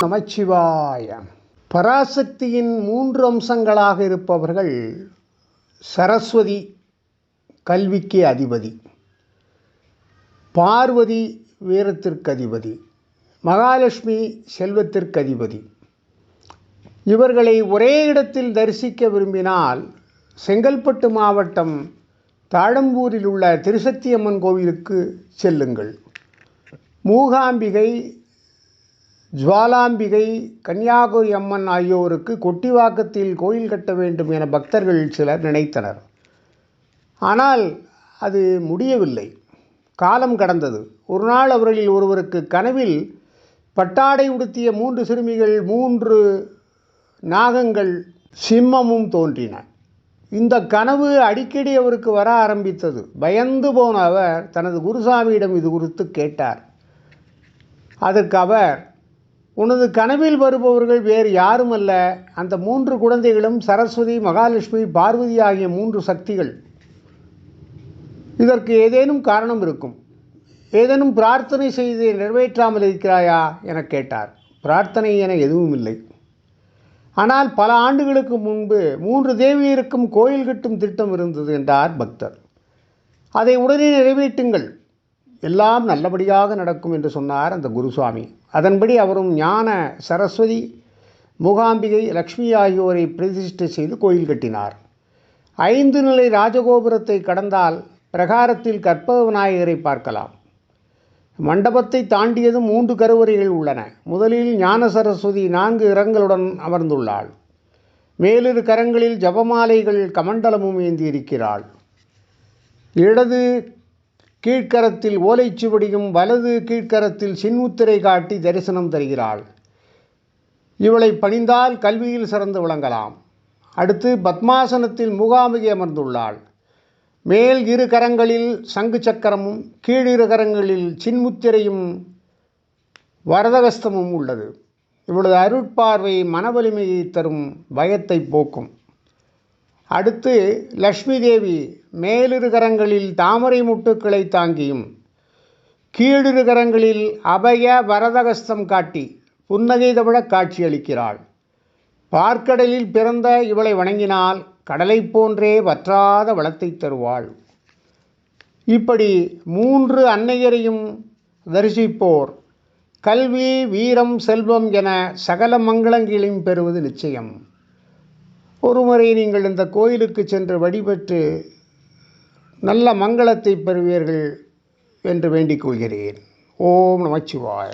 நமச்சிவாய. பராசக்தியின் 3 அம்சங்களாக இருப்பவர்கள் சரஸ்வதி கல்விக்கு அதிபதி, பார்வதி வீரத்திற்கு அதிபதி, மகாலட்சுமி செல்வத்திற்கு அதிபதி. இவர்களை ஒரே இடத்தில் தரிசிக்க விரும்பினால் செங்கல்பட்டு மாவட்டம் தாழம்பூரில் உள்ள திருசக்தியம்மன் கோவிலுக்கு செல்லுங்கள். மூகாம்பிகை, ஜுவாலாம்பிகை, கன்னியாகுமரி அம்மன் ஆகியோருக்கு கொட்டிவாக்கத்தில் கோயில் கட்ட வேண்டும் என பக்தர்கள் சிலர் நினைத்தனர். ஆனால் அது முடியவில்லை. காலம் கடந்தது. ஒரு நாள் அவர்களில் ஒருவருக்கு கனவில் பட்டாடை உடுத்திய 3 சிறுமிகள், 3 நாகங்கள், சிம்மமும் தோன்றின. இந்த கனவு அடிக்கடி அவருக்கு வர ஆரம்பித்தது. பயந்து போன அவர் தனது குருசாமியிடம் இது குறித்து கேட்டார். அதற்கு அவர், உனது கனவில் வருபவர்கள் வேறு யாருமல்ல, அந்த 3 குழந்தைகளும் சரஸ்வதி, மகாலட்சுமி, பார்வதி ஆகிய 3 சக்திகள். இதற்கு ஏதேனும் காரணம் இருக்கும். ஏதேனும் பிரார்த்தனை செய்து நிறைவேற்றாமல் இருக்கிறாயா என கேட்டார். பிரார்த்தனை என எதுவும் இல்லை. ஆனால் பல ஆண்டுகளுக்கு முன்பு 3 தேவியருக்கும் கோயில் கட்டும் திட்டம் இருந்தது என்றார் பக்தர். அதை உடனே நிறைவேற்றுங்கள், எல்லாம் நல்லபடியாக நடக்கும் என்று சொன்னார் அந்த குருசுவாமி. அதன்படி அவரும் ஞான சரஸ்வதி, மூகாம்பிகை, லக்ஷ்மி ஆகியோரை பிரதிஷ்டை செய்து கோயில் கட்டினார். 5 நிலை ராஜகோபுரத்தை கடந்தால் பிரகாரத்தில் கற்பக விநாயகரை பார்க்கலாம். மண்டபத்தை தாண்டியதும் 3 கருவறைகள் உள்ளன. முதலில் ஞான சரஸ்வதி 4 கரங்களுடன் அமர்ந்துள்ளாள். மேலிரு கரங்களில் ஜபமாலைகள் கமண்டலமும் ஏந்தி இருக்கிறாள். இடது கீழ்க்கரத்தில் ஓலைச்சுவடியும் வலது கீழ்க்கரத்தில் சின்முத்திரை காட்டி தரிசனம் தருகிறாள். இவளை பணிந்தால் கல்வியில் சிறந்து விளங்கலாம். அடுத்து பத்மாசனத்தில் மூகாம்பிகை அமர்ந்துள்ளாள். மேல் 2 கரங்களில் சங்கு சக்கரமும் கீழ் 2 கரங்களில் சின்முத்திரையும் வரதகஸ்தமும் உள்ளது. இவளது அருட்பார்வை மனவலிமையை தரும், பயத்தை போக்கும். அடுத்து லக்ஷ்மி தேவி மேலிரு கரங்களில் தாமரை முட்டுக்களை தாங்கியும் கீழிரு கரங்களில் அபய வரதகஸ்தம் காட்டி புன்னகை தவிழ காட்சியளிக்கிறாள். பார்க்கடலில் பிறந்த இவளை வணங்கினால் கடலை போன்றே வற்றாத வளத்தை தருவாள். இப்படி 3 அன்னையரையும் தரிசிப்போர் கல்வி, வீரம், செல்வம் என சகல மங்களங்களையும் பெறுவது நிச்சயம். ஒருமுறை நீங்கள் இந்த கோயிலுக்கு சென்று வழிபட்டு நல்ல மங்களத்தை பெறுவீர்கள் என்று வேண்டிக் கொள்கிறேன். ஓம் நமச்சிவாய.